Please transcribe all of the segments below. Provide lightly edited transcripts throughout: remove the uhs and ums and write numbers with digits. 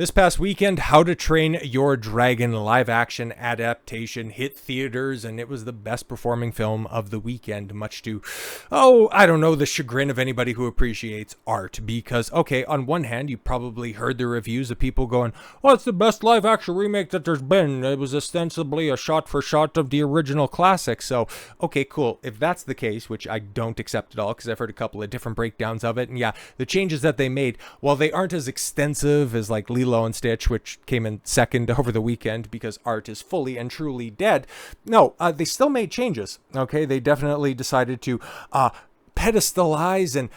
This past weekend, How to Train Your Dragon live-action adaptation hit theaters, and it was the best performing film of the weekend, much to, I don't know, the chagrin of anybody who appreciates art. Because, okay, on one hand, you probably heard the reviews of people going, oh, it's the best live-action remake that there's been. It was ostensibly a shot-for-shot of the original classic. So, okay, cool. If that's the case, which I don't accept at all, because I've heard a couple of different breakdowns of it, and yeah, the changes that they made, while they aren't as extensive as like Lilo and Stitch, which came in second over the weekend because art is fully and truly dead. No, they still made changes. Okay, they definitely decided to pedestalize and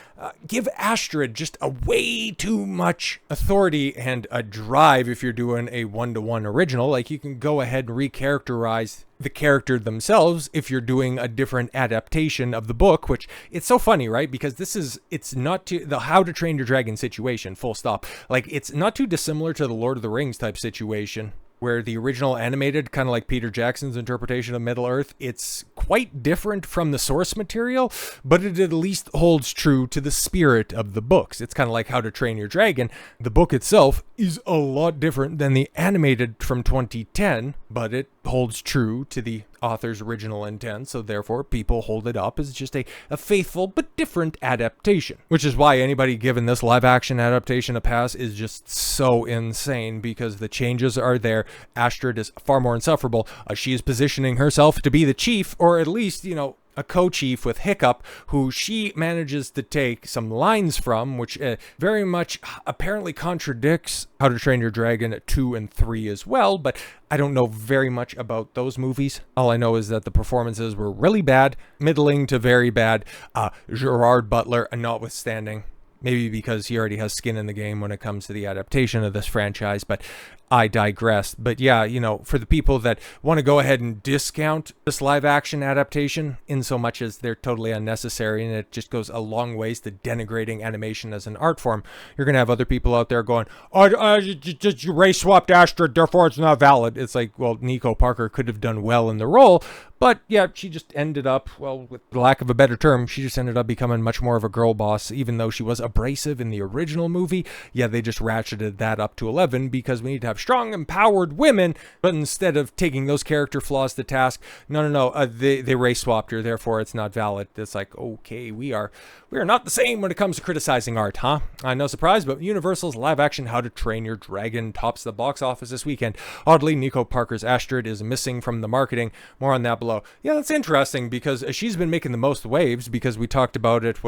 give Astrid just a way too much authority and a drive. If you're doing a one-to-one original, like, you can go ahead and recharacterize the character themselves if you're doing a different adaptation of the book, which it's so funny, right? Because it's not too, the How to Train Your Dragon situation, full stop. Like, it's not too dissimilar to the Lord of the Rings type situation, where the original animated, kind of like Peter Jackson's interpretation of Middle-earth, it's quite different from the source material, but it at least holds true to the spirit of the books. It's kind of like How to Train Your Dragon. The book itself is a lot different than the animated from 2010, but it holds true to the author's original intent, so therefore people hold it up as just a faithful but different adaptation. Which is why anybody giving this live-action adaptation a pass is just so insane, because the changes are there. Astrid is far more insufferable. She is positioning herself to be the chief, or at least, a co-chief with Hiccup, who she manages to take some lines from, which very much apparently contradicts How to Train Your Dragon 2 and 3 as well, but I don't know very much about those movies. All I know is that the performances were really bad, middling to very bad, Gerard Butler notwithstanding. Maybe because he already has skin in the game when it comes to the adaptation of this franchise, but I digress. But yeah, for the people that want to go ahead and discount this live action adaptation in so much as they're totally unnecessary and it just goes a long ways to denigrating animation as an art form, you're going to have other people out there going, you race swapped Astrid, therefore it's not valid. It's like, well, Nico Parker could have done well in the role, but yeah, she just ended up, well, with lack of a better term, she just ended up becoming much more of a girl boss, even though she was abrasive in the original movie. Yeah, they just ratcheted that up to 11 because we need to have strong, empowered women, but instead of taking those character flaws to task, no, they race swapped her, therefore it's not valid. It's like, okay, we are not the same when it comes to criticizing art, huh? No surprise, but Universal's live-action How to Train Your Dragon tops the box office this weekend. Oddly, Nico Parker's Astrid is missing from the marketing. More on that below. Yeah, that's interesting because she's been making the most waves, because we talked about it,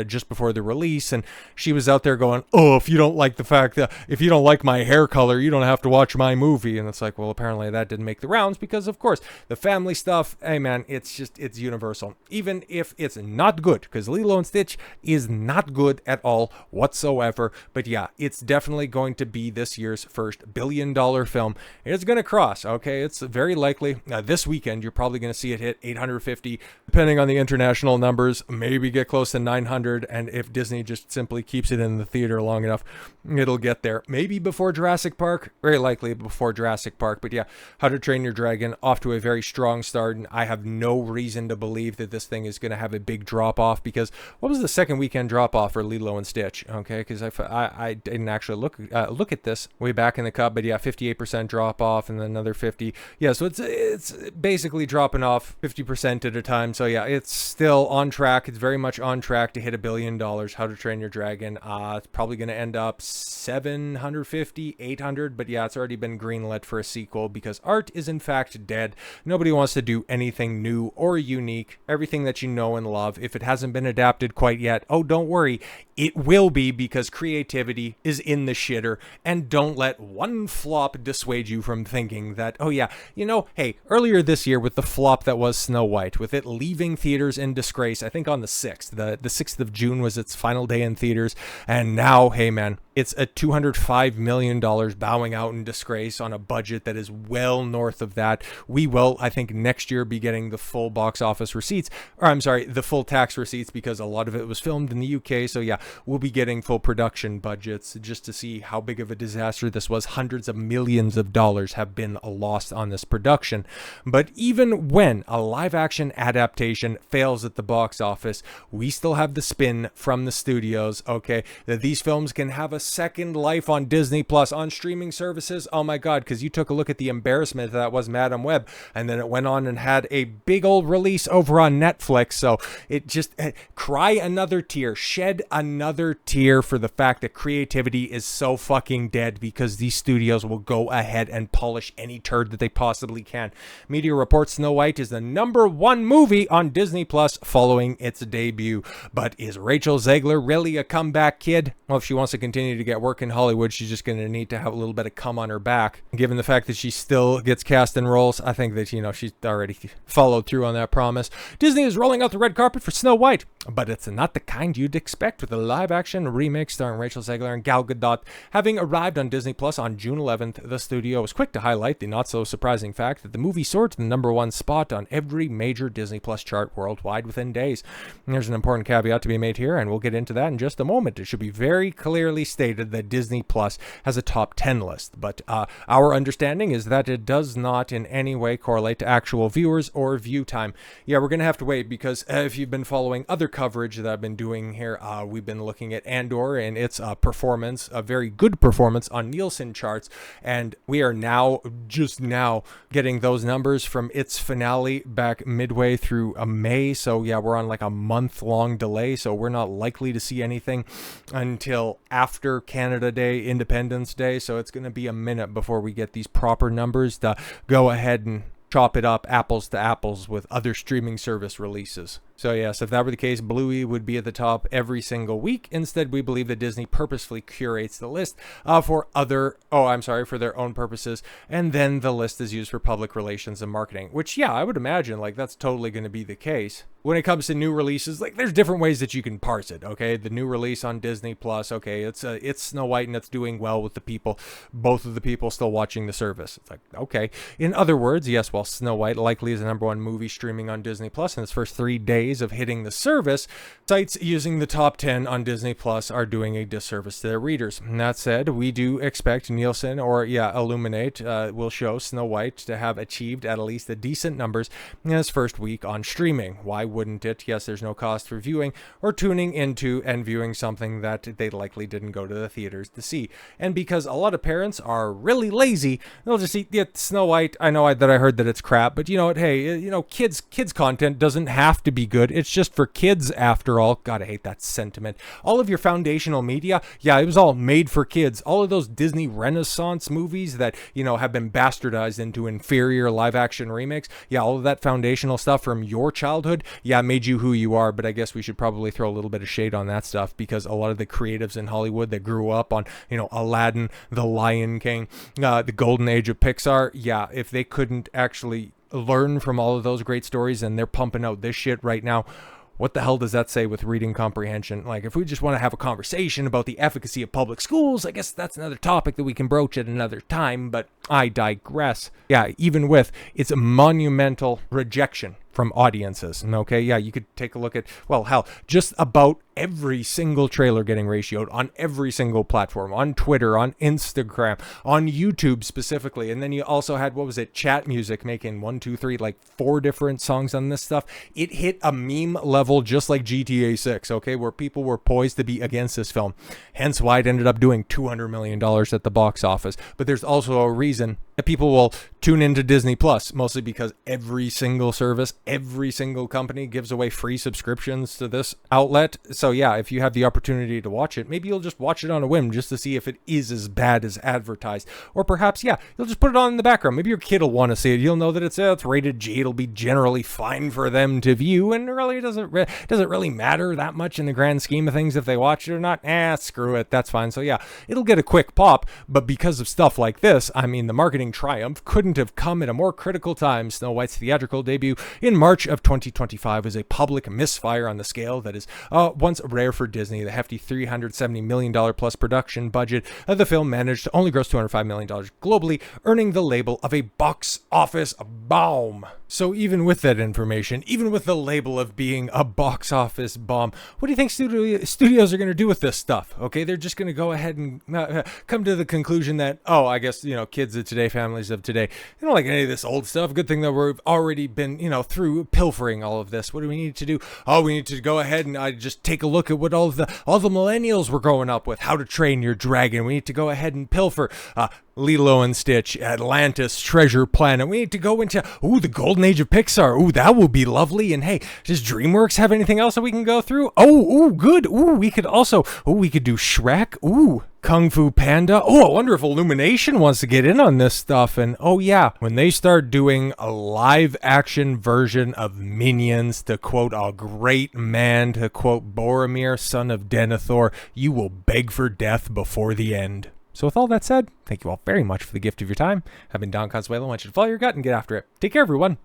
just before the release, and she was out there going, oh, if you don't like my hair color, you don't have to watch my movie. And it's like, well, apparently that didn't make the rounds because, of course, the family stuff, hey man, it's Universal. Even if it's not good, because Lilo and Stitch is not good at all whatsoever. But yeah, it's definitely going to be this year's first billion-dollar film. It's going to cross, okay? It's very likely. This weekend, you're probably going to see it hit 850, depending on the international numbers, maybe get close to 900. And if Disney just simply keeps it in the theater long enough, it'll get there. Maybe before Jurassic Park, very likely before Jurassic Park. But yeah, How to Train Your Dragon off to a very strong start, and I have no reason to believe that this thing is going to have a big drop off, because what was the second weekend drop off for Lilo and Stitch? Okay, because I didn't actually look at this way back in the cup, but yeah, 58% drop off and then another 50. Yeah, so it's basically dropping off 50% at a time. So yeah, it's still on track. It's very much on track to hit $1 billion. How to Train Your Dragon. It's probably going to end up 750, 800, but yeah, it's already been greenlit for a sequel because art is in fact dead. Nobody wants to do anything new or unique. Everything that you know and love, if it hasn't been adapted quite yet, oh, don't worry, it will be, because creativity is in the shitter. And don't let one flop dissuade you from thinking that, oh yeah, hey, earlier this year with the flop that was Snow White, with it leaving theaters in disgrace, I think on the 6th, the 6th of June was its final day in theaters, and now, hey man, it's a $205 million bowing out out in disgrace on a budget that is well north of that. We will, I think, next year be getting the full box office receipts, or I'm sorry, the full tax receipts, because a lot of it was filmed in the UK. So yeah, we'll be getting full production budgets just to see how big of a disaster this was. Hundreds of millions of dollars have been lost on this production. But even when a live action adaptation fails at the box office, we still have the spin from the studios, okay, that these films can have a second life on Disney Plus, on streaming services. Oh my God, because you took a look at the embarrassment that was Madam Web, and then it went on and had a big old release over on Netflix. So it just, cry another tear, shed another tear for the fact that creativity is so fucking dead, because these studios will go ahead and polish any turd that they possibly can. Media reports Snow White is the #1 movie on Disney Plus following its debut. But is Rachel Zegler really a comeback kid? Well, if she wants to continue to get work in Hollywood, she's just going to need to have a little bit of cum on her back. Given the fact that she still gets cast in roles, I think that, she's already followed through on that promise. Disney is rolling out the red carpet for Snow White, but it's not the kind you'd expect, with a live-action remake starring Rachel Zegler and Gal Gadot having arrived on Disney Plus on June 11th. The studio was quick to highlight the not-so-surprising fact that the movie soared to the #1 spot on every major Disney Plus chart worldwide within days. And there's an important caveat to be made here, and we'll get into that in just a moment. It should be very clearly stated that Disney Plus has a top 10 list, but our understanding is that it does not in any way correlate to actual viewers or view time. Yeah, we're going to have to wait, because if you've been following other coverage that I've been doing here, we've been looking at Andor and its performance, a very good performance on Nielsen charts, and we are just now getting those numbers from its finale back midway through May. So yeah, we're on like a month-long delay, so we're not likely to see anything until after Canada Day, Independence Day. So it's going to be a minute before we get these proper numbers to go ahead and chop it up apples to apples with other streaming service releases. So yes, if that were the case, Bluey would be at the top every single week. Instead, we believe that Disney purposefully curates the list for their own purposes, and then the list is used for public relations and marketing, which, yeah, I would imagine, like, that's totally going to be the case. When it comes to new releases, like, there's different ways that you can parse it, okay? The new release on Disney Plus, okay, it's Snow White, and it's doing well with the people, both of the people still watching the service. It's like, okay. In other words, yes, while Snow White likely is the #1 movie streaming on Disney Plus in its first 3 days of hitting the service, sites using the top 10 on Disney Plus are doing a disservice to their readers. And that said, we do expect Nielsen Illuminate will show Snow White to have achieved at least a decent numbers in its first week on streaming. Why wouldn't it? Yes, there's no cost for viewing or tuning into and viewing something that they likely didn't go to the theaters to see. And because a lot of parents are really lazy, they'll just see Snow White. I heard that it's crap, but you know what? Hey, kids content doesn't have to be good. It's just for kids after all. God, I hate that sentiment. All of your foundational media, yeah, it was all made for kids. All of those Disney Renaissance movies that, have been bastardized into inferior live action remakes, yeah, all of that foundational stuff from your childhood, yeah, made you who you are. But I guess we should probably throw a little bit of shade on that stuff, because a lot of the creatives in Hollywood that grew up on, Aladdin, The Lion King, the golden age of Pixar, yeah, if they couldn't actually learn from all of those great stories, and they're pumping out this shit right now, what the hell does that say with reading comprehension? Like, if we just want to have a conversation about the efficacy of public schools, I guess that's another topic that we can broach at another time, but I digress. Yeah, even with its monumental rejection from audiences. Okay, yeah, you could take a look at, well, hell, just about every single trailer getting ratioed on every single platform, on Twitter, on Instagram, on YouTube specifically. And then you also had, Chat Music making 4 different songs on this stuff. It hit a meme level just like GTA 6, okay, where people were poised to be against this film. Hence why it ended up doing $200 million at the box office. But there's also a reason that people will tune into Disney Plus, mostly because every single service, every single company gives away free subscriptions to this outlet. So yeah, if you have the opportunity to watch it, maybe you'll just watch it on a whim just to see if it is as bad as advertised. Or perhaps, yeah, you'll just put it on in the background. Maybe your kid will want to see it. You'll know that it's rated G. It'll be generally fine for them to view, and really doesn't really matter that much in the grand scheme of things if they watch it or not. Screw it, that's fine. So yeah, it'll get a quick pop, but because of stuff like this, I mean, the marketing triumph couldn't have come at a more critical time. Snow White's theatrical debut in in March of 2025 was a public misfire on the scale that is once rare for Disney. The hefty $370 million plus production budget of the film managed to only gross $205 million globally, earning the label of a box office bomb. So even with that information, even with the label of being a box office bomb, what do you think studios are going to do with this stuff? Okay, they're just going to go ahead and come to the conclusion that, oh, I guess, kids of today, families of today, they don't like any of this old stuff. Good thing that we've already been, through pilfering all of this. What do we need to do? Oh, we need to go ahead and just take a look at what all the millennials were growing up with. How to Train Your Dragon. We need to go ahead and pilfer. Lilo and Stitch, Atlantis, Treasure Planet. We need to go into, the golden age of Pixar. That will be lovely. And hey, does Dreamworks have anything else that we can go through? Good. We could do Shrek. Kung Fu Panda. I wonder if Illumination wants to get in on this stuff. And when they start doing a live action version of Minions, to quote a great man, to quote Boromir, son of Denethor, you will beg for death before the end. So with all that said, thank you all very much for the gift of your time. I've been Don Consuelo. I want you to follow your gut and get after it. Take care, everyone.